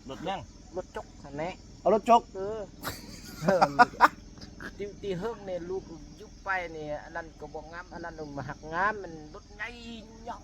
รถยังรถจกคันนี้เอารถจกตีเฮิงเนี่ยลูกยุบไปเนี่ยอันนั้นก็บอกงามอันนั้นมาหักงามมันรถไงยอ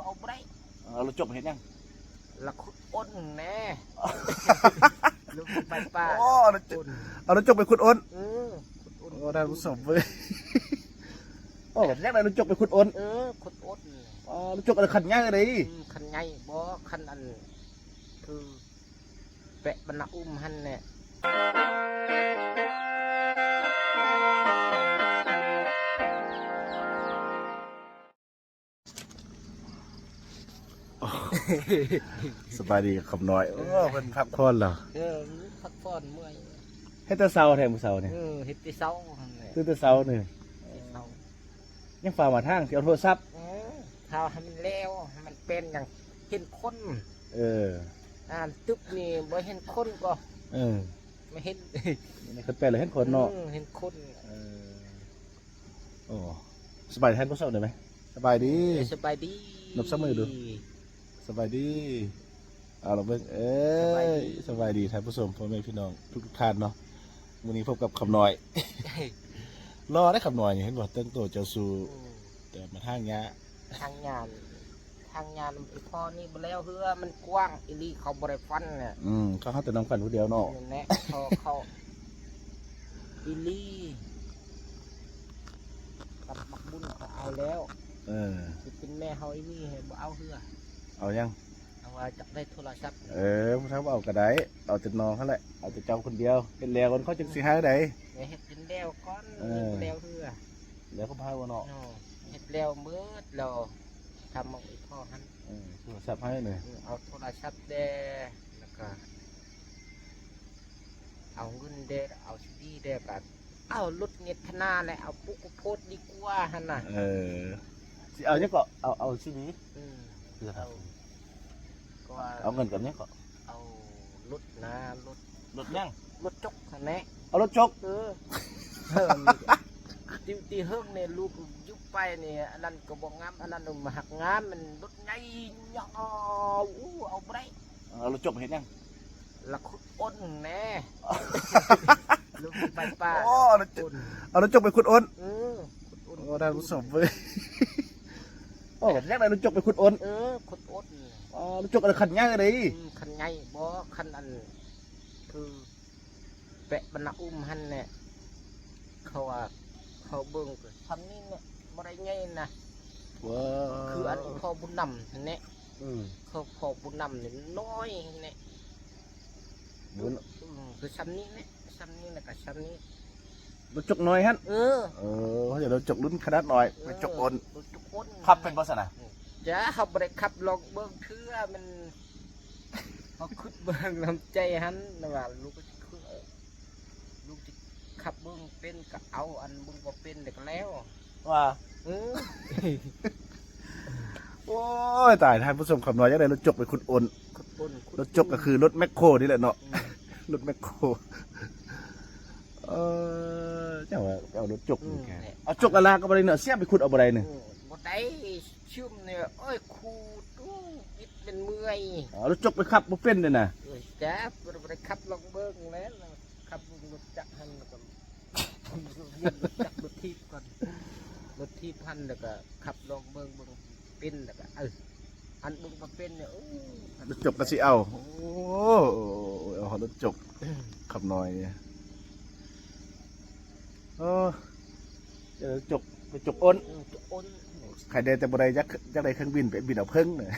เอาไปเอารถจกเห็นยังละขุดอ้นแน่ลูกไปป่าเอารถจกไปขุดอ้นขุดอ้นโอ้ได้รู้สมเลยโอ้แรกได้รถจกไปขุดอ้นขุดอ้นรถจกอะไรขันง่ายเลยขันไงบ่ขันอันคือแปะบรรณาหันเนี่ยสบายดีคำน้อยเป็นพักผ่อนเหรอพักผ่อนเมื่อยเฮ็ดแต่เช้าแทนมื้อเช้าเนี่ยเฮ็ดแต่เช้าตื่นแต่เช้าเนี่ยยังฝ่ามาทางสิเอาโทรศัพท์ถ้าให้มันแล้วให้มันเป็นอย่างเห็นคนตึกนี่บ่เห็นคนก็ไม่เห็นนี่คือแปลเลยเห็นคนเนาะเห็นคนโอ้สบายแทนพวกเช้าได้ไหมสบายดีนบซ้ำมือดูสบายดีเอาเราเบิ่งสบายดีท่านผู้ชมพ่อแม่พี่น้องทุกท่านเนาะวันนี้พบกับคำน้อยรอได้คำน้อยเห็นว่าเติ้งโตเจ้าสู่แต่มาทางงานพอนี่บ่แล้วเฮือมันกว้างอีลีเขาบ่ได้ฟันเนี่ยเขาแต่น้องฟันผู้เดียวเนาะแน่เขาอีลีกับมักบุญเขาเอาแล้วจะเป็นแม่เฮาอีนี่บ่เอาเฮือเอายังเอาว่าจะได้โทรศัพท์ผู้ชายเอากระไดเอาแต่น้องเขาแหละเอาแต่เจ้าคนเดียวเป็นแล้วคนเขาจึงสิหาได้เฮ็ดเป็นแล้วก่อนแล้วเฮือแล้วเขาพาว่าเนาะเฮ็ดแล้วมืดแล้วทำเอาอีพ่อหันโทรศัพท์ให้หน่อยเอาโทรศัพท์เด้แล้วก็เอาเงินเด้เอาซีดีเด้แบบเอารถเน็ตขนาดเลยเอาปุ๊กโพดดีกว่าหันน่ะสิเอาเนี่ยก็เอาซีดีเอาเงินกับเนี่ยก็เอารถนะรถยังรถจกคันนี้เอารถจกตีเฮิงเนี่ยลูกยุบไปเนี่ยอันนั้นก็บอกงามอันนั้นมาหักงามมันรถไงยอเอาไปเอารถจกเห็นยังละขุดอ้นแน่ลูกไปป่าเอารถจกไปขุดอ้นโอ้ได้รู้สมเลยโอ้แรกได้รถจกไปขุดอ้นขุดอ้นรถจกอะไรขันง่ายเลยขันไงบ่ขันอันคือแปะบรรณาหันเนี่ยเขาเบิ่งทำนี่เนี่ยบ่ได้ไงนะคืออันพอบุญนำเนี่ยเขาพอบุญนำเนี่ยน้อยเนี่ยคือซ้ำนี้เนี่ยซ้ำนี้นะกับซ้ำนี้รถจกน้อยฮะเขาจะรถจกรุ่นขนาดน้อยไปจกอ้นขับเป็นภาษาไหนจ้าเขาบ่ได้ขับลองเบิ่งเชื่อมันเขาคุดเบิ่งน้ำใจฮันนะว่าลูกขับเบิ้งเป็นก็เอาอันบึงก็เป็นเด็กแล้วว่าโอ้ยตายท่านผู้ชมคำน้อยยังไงรถจกไปขุดอ้นรถจกก็คือรถแมคโครนี่แหละเนาะรถแมคโครเจ้าว่าเอารถจกเอาจกอะไรก็บ่ได้เนาะเสียไปขุดเอาบ่ได้เนี่ยบ่ได้ชุ่มเนี่ยโอ้ยคูตู้ยิดเป็นเมื่อยรถจกไปขับบ่เป็นเลยนะจ้าบ่ได้ขับลองเบิ้งแล้วขับรถจักรหันก็จักรถทีบก่อนรถทีบพันแล้วก็ขับลองเบิ้งเป็นแล้วก็อันเบิ้งมาเป็นเนี่ยรถจกก็สิเอาเอารถจกขับน้อยเนี่ยเดี๋ยวจกไปจกอ้นใครได้แต่บ่ได้จักได้เครื่องบินไปบินเอาเพิ่งเนี่ย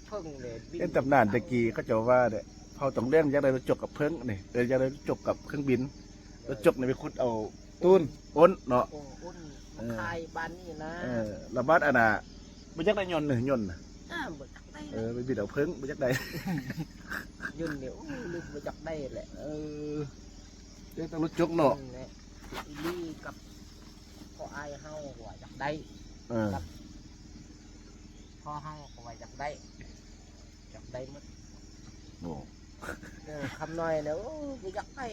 เพิ่งเลยเป็นตำนานตะกี้เขาจะว่าเนี่ยเขาต้องเลี้ยงจักได้รถจกกับเพิ่งเนี่ยจักได้รถจกกับเครื่องบินรถจกเนี่ยไปขุดเอาตูนอ้นเนาะคายบ้านนี่นะระบาดอันน่ะไม่จักได้ยนต์ยนต์ไปบิดเอาเพิ่งไม่จักได้ยนต์เดี๋ยวลืมไม่จักได้แหละเดี๋ยวต้องรถจกเนาะอีลี่กับพ่อไอ้เฮาว่าจักได้พ่อเฮาว่าจักได้หมดคำน้อยเนี่ยไม่จักได้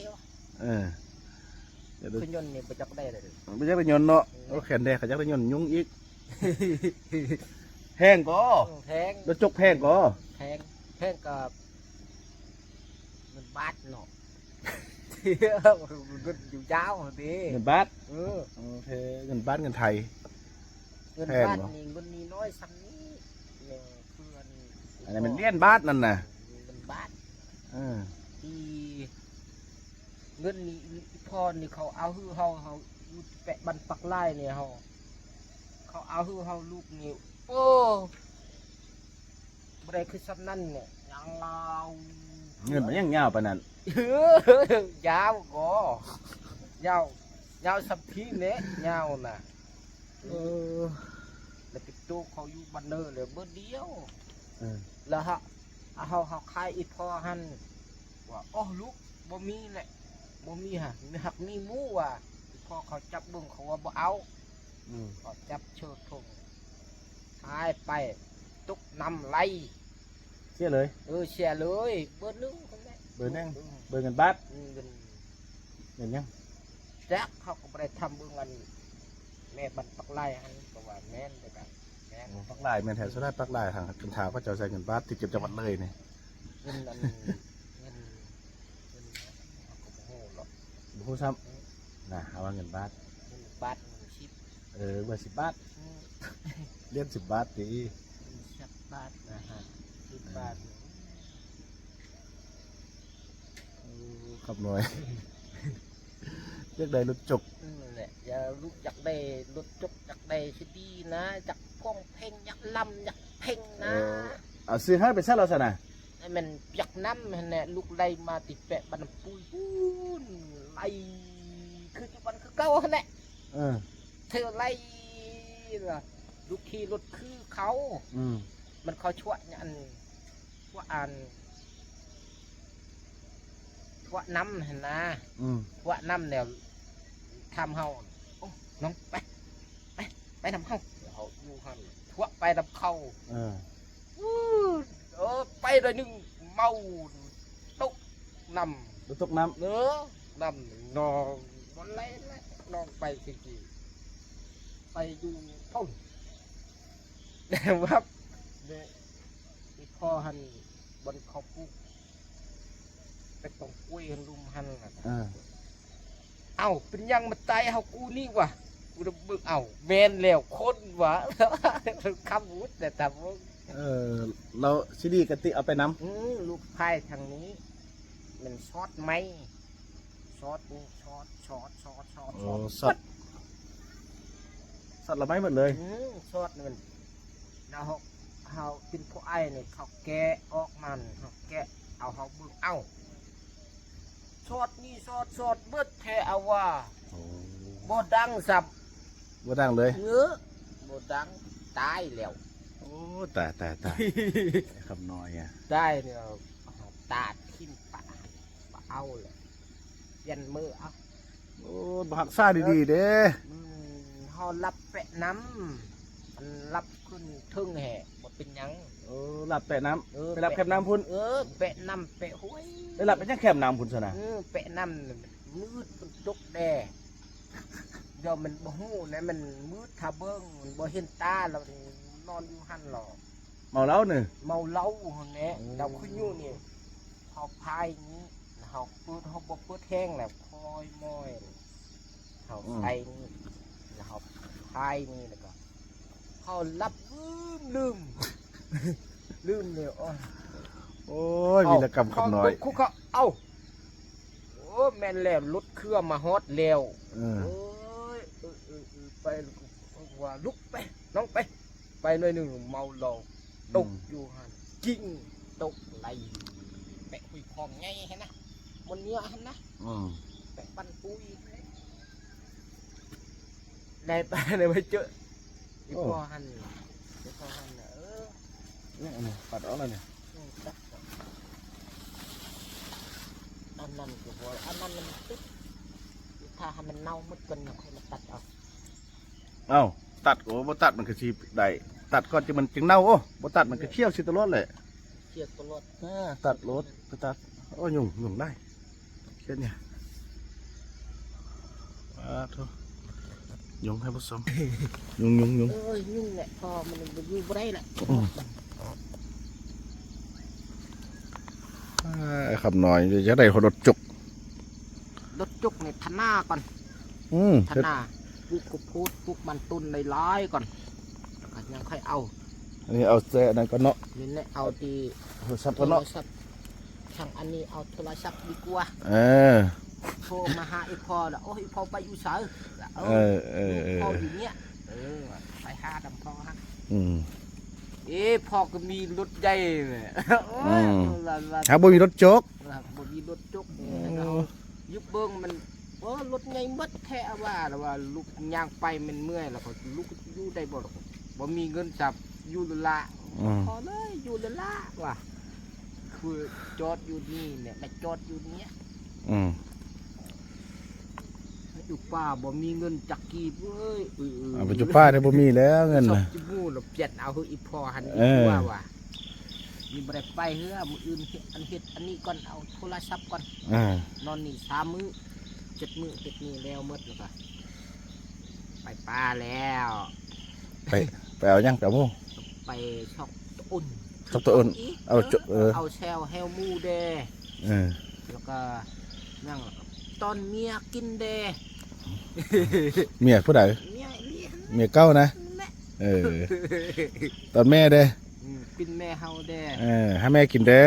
คือยนต์เนี่ยไปจักได้เลยไปจักได้ยนต์เนาะแขนแดงเขาจักได้ยนต์ยุ่งอีกแพงก็แพงรถจกแพงก็แพง แพงกับเงินบาทเนาะเงินอยู่ยาวดิ เงินบาท โอเคเงินบาทเงินไทย เงิน แพง บาท เหรอ นี่เงินนี้น้อยซ้ำนี้เนี่ยคืออัน อันนี้มันเลี้ยนบาทนั่นน่ะ เงินบาท อืม ที่เงินนี่พอนี่เขาเอาฮือเฮาอยู่แปะบันปักไล่เนี่ยเขาเอาฮือเฮาลูกนี่โอ้บ่ได้คือซ้ำนั่นเนี่ยยังเรา เงินมันยังยาวปานนั้น ยาวก็ยาวสัมพีเนี่ยยาวน่ะแล้วติดตัวเขาอยู่บันเนอร์เลยเบอร์เดียว แล้วเขาขายอีพอหันว่าอ๋อลูกบ่มีแหละบ่มีฮะมีหักมีหมูว่ะอีพอเขาจับเบิ่งเขาว่าบ่เอาเขาจับเชิดทงหายไปตุกนำไล่ เสียเลย เสียเลยเบอร์หนึ่งคนนี้ เบอร์หนึ่งเบอร์เงินบาท เงิน เงินยัง แจ็คเขาก็ไปทำเบื้องเงินแม่บันปักไล่หันก็ว่าแม่นเลยกันแม่น ปักลายแม่นแถวสุดท้ายปักลายทางคันถาก็จะใช้เงินบาทที่เก็บจังหวัดเลยนี่ เงินเขาก็บ่ฮู้หรอก บุคูซ้ำนะเอาว่าเงินบาท เงินบาทเงินชิป เบอร์10 บาทเลี้ยน10 บาทดี เงินชิปบาทนะฮะ10 บาท ขับหน่อยเรียกได้รถจก นั่นแหละอย่าลูกอยากได้รถจกอยากได้ชิดีนะอยากพ้องเพ่งอยากลำอยากเพ่งนะ เอาซื้อให้ไปซะเราซะนะ ไอ้มันอยากน้ำเนี่ยลูกไล่มาติดแปะบันปุยปูนไล่คือจุบันคือเก้าเนี่ย เธอไล่ล่ะลูกขี่รถคือเขา มันเขาชั่วอันชั่วอันชั่วน้ำเห็นนะชั่วน้ำเนี่ยทำเฮาโอ้น้องไปทำเฮาเดี๋ยวเขาอยู่หันชั่วไปทำเขาไปเลยหนึ่งเมาตกน้ำ รถตกน้ เนื้อน้ำนองบนไรแล้วนองไปสิไปอยู่ต้นแต่ว่าเนี่ยอีพ่อหันบนเขาปุ๊บไปตรงกล้วยหันลุมหันเอ้าเป็นยังมาตายเฮากูนี่วะกูจะบึกเอ้าแมนแล้วคนวะคำวุฒิแต่ทำว่า เราซีดีกติเอาไปน้ ลูกพายทางนี้ มันช็อตไหมช็อตนี่ช็อต ำสัตว์ละไม้หมดเลย ช็อตนี่มันแล้วเขาเป็นพวกไอ้เนี่ยเขาแกะออกมันเขาแกะเอาเขาบึกเอ้าช็อตนี่ช็อตเบิดแท้เอาว่าบ่ดังสับ ว่าดังเลย บ่ดังตายแล้ว โอ้ตายคำน้อยอ่ะ ได้เนี่ยตาทิ้มปะเอาเลยยันมือเอา โอ้บักซ่าดีๆเด้ เขารับแปะน้ำมันรับขึ้นทึ่งแห่บ่เป็นหยัง หลับแปะน้ำไปรับแคบน้ำพุ่น แปะน้ำแปะห้วย ไปรับไปยังแคบน้ำพุ่นซะนะ แปะน้ำมืดมันตกแดดเดี๋ยวมันบ่ฮู้นะมันมืดทาเบิ้งมันบ่เห็นตาเรานอนอยู่หันหรอก เมาแล้วหนึ่ง เมาเหล้าคนนี้เราขึ้นอยู่นี่เขาพายนี้เขาเปิดเขาบ่เปิดแห้งแหละคอยมอยเขาใส่นี่แล้วเขาพายนี่แล้วก็เขารับลืมเนี่ยโอ้ยวีรกรรมคำน้อย คุกเขาเอ้าโอ้แม่นแล้วรถเครื่องมาฮอดแล้วโอ้ยไปว่าลุกไปน้องไปหน่อยหนึ่งเมาเหล้าตกอยู่หันกิ้งตกไหลแปะคุยคองไงเห็นนะบนเนื้อหันนะแปะปันปุยในตาในไปเจออีพ่อหันเนี่ยนี่ปัดออกแล้วเนี่ย อันนั้นก็บอกอันนั้นมันตึ๊บถ้าให้มันเน่ามืดกันค่อยมาตัดเอา เอ้าตัดโอ้บ่ตัดมันก็ชีได้ตัดก่อนจะมันจึงเน่าโอ้บ่ตัดมันก็เคี่ยวสิตลอดเลย เชือกตัวรถ ตัดรถไปตัดโอ้ยุ่งได้เช่นเนี่ยทุยุ่งให้ผู้ชมยุ่ง ยุ่งแหละพอมันยุ่งบ่ได้แหละ ขับหน่อยจะได้รถจุก รถจุกในทนาก่อนทนาปลูกกบพูดปลูกมันตุนในร้ายก่อนก็ยังค่อยเอาอันนี้เอาเสื้อนั่นก็เนาะนี่เนี่ยเอาที่โทรศัพท์ก็เนาะช่างอันนี้เอาโทรศัพท์ดีกว่าโทรมาหาไอ้พ่อแล้วโอ้ยพ่อไปอยู่เสาพ่ออยู่เนี้ยไปหาดำพ่อฮะพ่อก็มีรถใหญ่เนี่ยถ้าบ่มีรถโจ๊กบ่มีรถจุกยุบเบิ้งมันรถใหญ่มัดแค่ว่าลูกย่างไปมันเมื่อยแล้วก็ลูกอยู่ได้บ่มีเงินจับอยู่ละพอเลยอยู่ละว่ะคือจอดอยู่นี่เนี่ยแต่จอดอยู่เนี้ยอยู่ป่าบ่มีเงินจักกีบเว้ยไปอยู่ป่าเนี่ยบ่มีแล้วเงินน่ะจิบูเราเปลี่ยนเอาอีพอหันอีกว่ามีบ่ได้ไปเฮือมื้ออื่นเฮ็ดอันนี้ก่อนเอาโทรศัพท์ก่อนนอนนี่3 มื้อ7 มื้อเฮ็ดนี่แล้วหมดแล้วก็ไปป่าแล้วไปเอายังกับหมูไปช็อกอุ่นเอาแซวเฮลมูเดแล้วก็นั่งตอนเมียกินเดเมียผู้ใดเมียเก้านะตอนแม่เด้กินแม่เฮาเดให้แม่กินเด้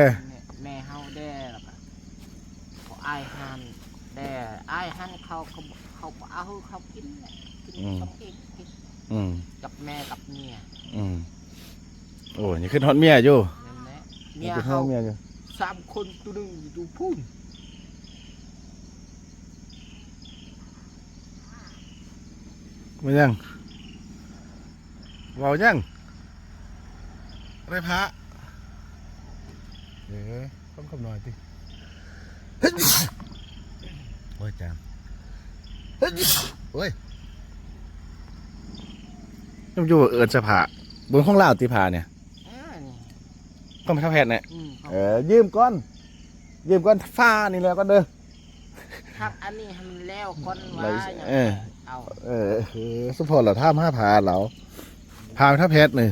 แม่เฮาเดแล้วก็ไอ้ฮันเดไอ้ฮันเขาเอาเขากินสองเองกับแม่กับเมียโอ้ยขึ้นฮอตเมียอยู่เมียเขา3 คนตัวนึงอยู่พุ่นมายังว้าวยังอะไรพระต้องคำหน่อยดิโอ้ยจามโอ้ยต้องอยู่เอิญสภาบนห้องเล่าตีผาเนี่ยก็ไม่เท่าแพทย์เนี่ยยืมก้อนฟ้านี่แล้วก็เด้อทักอันนี้ทำแล้วก้อนว่าเอาสุพรรณเราท่า5 ผาเราพาไปท่าแพทย์นี่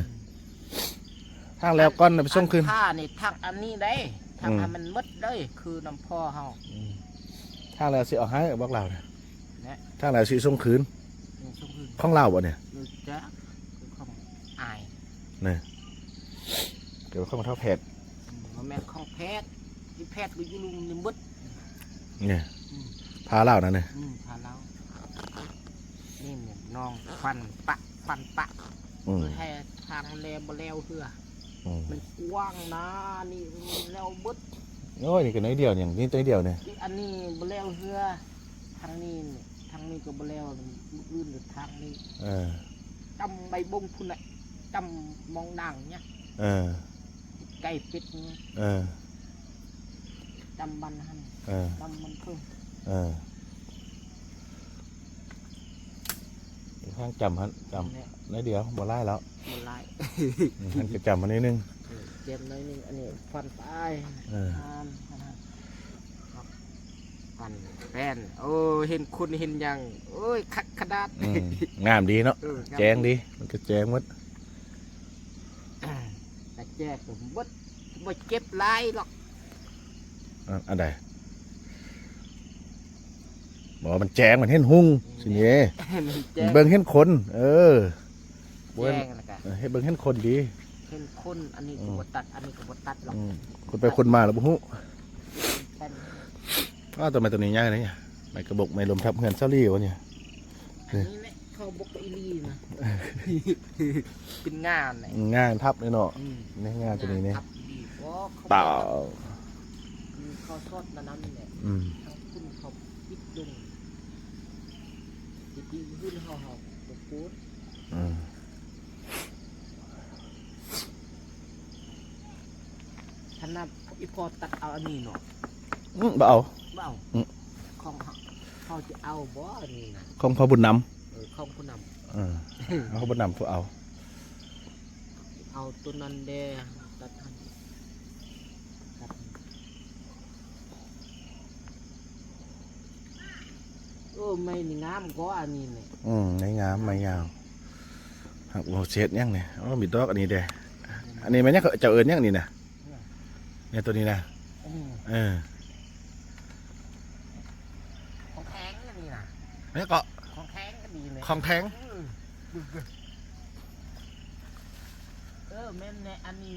ทางแล้วก้อนไปส่งคืนท่านี่ทักอันนี้ได้ทักให้มันมดได้คือน้ำพ่อเฮาทางแล้วสิเอาให้บอกเราเนี่ยทางแล้วสิส่งคืนข้องเล่าบ่เนี่ยจ้ะของอายเนี่ยเดี๋ยวเข้ามาเท่าแพทย์แม่ของแพทย์ที่แพทย์ก็อยู่ลุมนี่มดเนี่ยพาเล่านะเนี่ยพาเล่านี่เนี่ยน้องฟันปะแค่ทางแลบแล้วเหือมันกว้างนะนี่แล้วมดโอ้ยนี่ก็น้อยเดียวอย่างนี้น้อยเดียวเนี่ยอันนี้บแล้วเหือทางนี้ก็บแล้วลื่นหรือทางนี้จำใบบงพุ่นน่ะจำมองดังเนี่ยไก่เป็ดเนี่ยจำบันหันจำมันเพิ่มข้างจำฮะจำน้อยเดียวบ่ไล่แล้วบ่ไล่ท่านจะจำมานิดนึงเจ็บน้อยนึงอันนี้ฟันตายฟันแป้นโอ้เห็นคุณเห็นยังโอ้ยคักขนาดงามดีเนาะแจ้งดีมันก็แจ้งมัดแต่แจ้งผมบ่เจ็บลายหรอกอันใดบอกมันแจ้งมันเห็นหุ่งสิเนี่ยเบิ่งเห็นคนแจ้งแล้วกันให้เบิ่งเห็นคนดีเห็นคนอันนี้ก็บ่ตัดอันนี้ก็บ่ตัดหรอกคนไปคนมาแล้วบ่ฮู้ตัวไม้ตัวนี้ง่ายนะเนี่ยไม้กระบอกไม้ลมทับเงินเซาลี่วะเนี่ยนี่แหละเขาบอกอีลีนะเป็นงานไหนงานทับเลยเนาะนี่งานตัวนี้เนี่ยเปล่าเขาทอดน้ำนี่แหละทั้งคุณเขาพิดดุงดีขึ้นห่อปูดท่านน่ะอีพอตัดเอาอันนี้เนาะเบาของเขาจะเอาบ่นี่นะของพ่อบุญนำของผู้นำเขาบุญนำผู้เอาตัวนั้นเด้ตัดทันไม่มีงามก็อันนี้เนี่ยไม่งามไม่ยาวหักโมเสสยังเนี่ยมีดอกอันนี้เด้อันนี้มันเนี่ยเจ้าเอิญยังนี่นะเนี่ยตัวนี้นะ เออ ของแข็งก็นี่นะ แล้วก็ ของแข็งก็ดีเลย ของแทง แม่นในอันนี้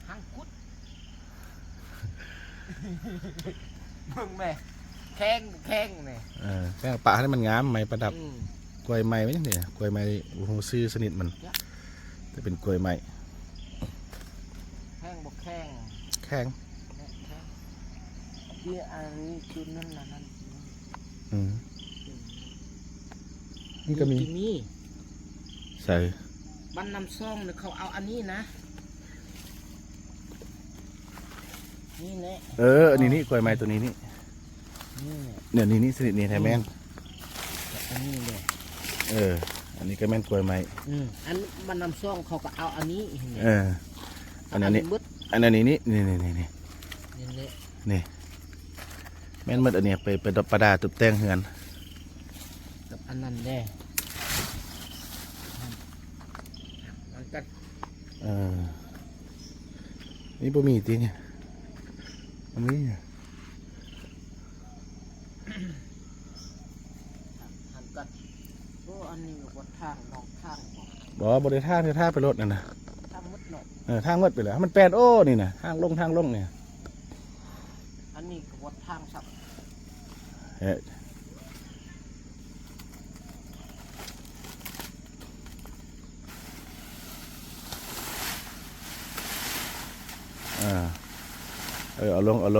หังคุดมึงแม่แข้งเนี่ย แทงปะให้มันงามไม้ประดับกล้วยไม้ไหมเนี่ยกล้วยไม้โอ้โหซื้อสนิทมันจะเป็นกล้วยไม้ แข้งบอกแข้ง แข็ง เดี๋ยวอันนี้คือนั่นน่ะนั่น นี่ก็มี มี ใส่ บ้านน้ำซ่องเนี่ยเขาเอาอันนี้นะนี่แหละ อันนี้กล้วยไม้ตัวนี้นี่ นี่ เนี่ยนี่สนิทนี่ไทยแมน อันนี้เลย อันนี้ก็แม่นกล้วยไม้ อันบ้านน้ำซ่องเขาก็เอาอันนี้ อันนั้นนี่ มืด อันนั้นนี่นี่ นี่แหละ นี่แม่นมืดอันนี้ไปดอกประดาตุบแต่งเฮือน กับอันนั้นแน่มันก็ นี่บ่มีติเนี่ยอันนี้เนี่ย หันกัดโอ้อันนี้วัดทางนองทาง บ่ได้ท่าเนี่ยท่าไปรถนั่นน่ะ ทางมืดหน่อย ทางมืดไปแล้วมันแปลนโอ้นี่น่ะทางลงเนี่ย อันนี้ก็วัดทางสับ เอาลงเร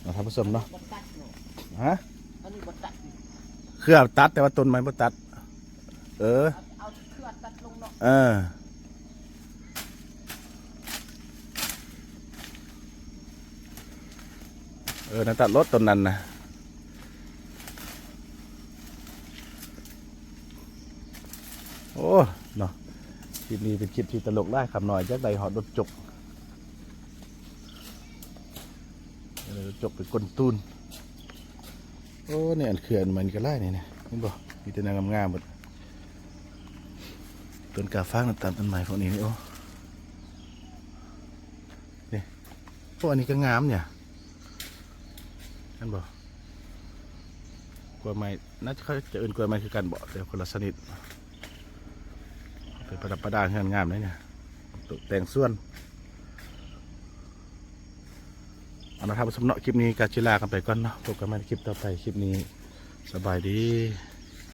าทำผสมเนาะ วัดตัดเนาะ ฮะ อันนี้วัดตัด เครือตัดแต่ว่าต้นไม้บ่ตัด เอาเครื่องตัดลงเนาะ นั่นตัดรถต้นนั้นนะโอ้เนาะคลิปนี้เป็นคลิปที่ตลกได้คำหน่อยจากใดหอดรถจกจกเป็นก้นตูนโอ้เนี่ยอันเขื่อนมันก็ไล่เนี่ยนะนี่บ่มีแต่นางงามๆหมดต้นกาฟ้างน้ำตาลต้นไม้พวกนี้นี่โอ้นี่พวกอันนี้ก็งามเนี่ยนั่นบ่กล้วยไม้น่าจะเขาจะเอิ้นกล้วยไม้คือกันบ่แต่คนละชนิดเป็นประดับประดาเงินงามเลยเนี่ยตกแต่งส่วนเอาละครับสำหรับคลิปนี้กาจิลากันไปก่อนเนาะพบกันใหม่ในคลิปต่อไปคลิปนี้สบายดี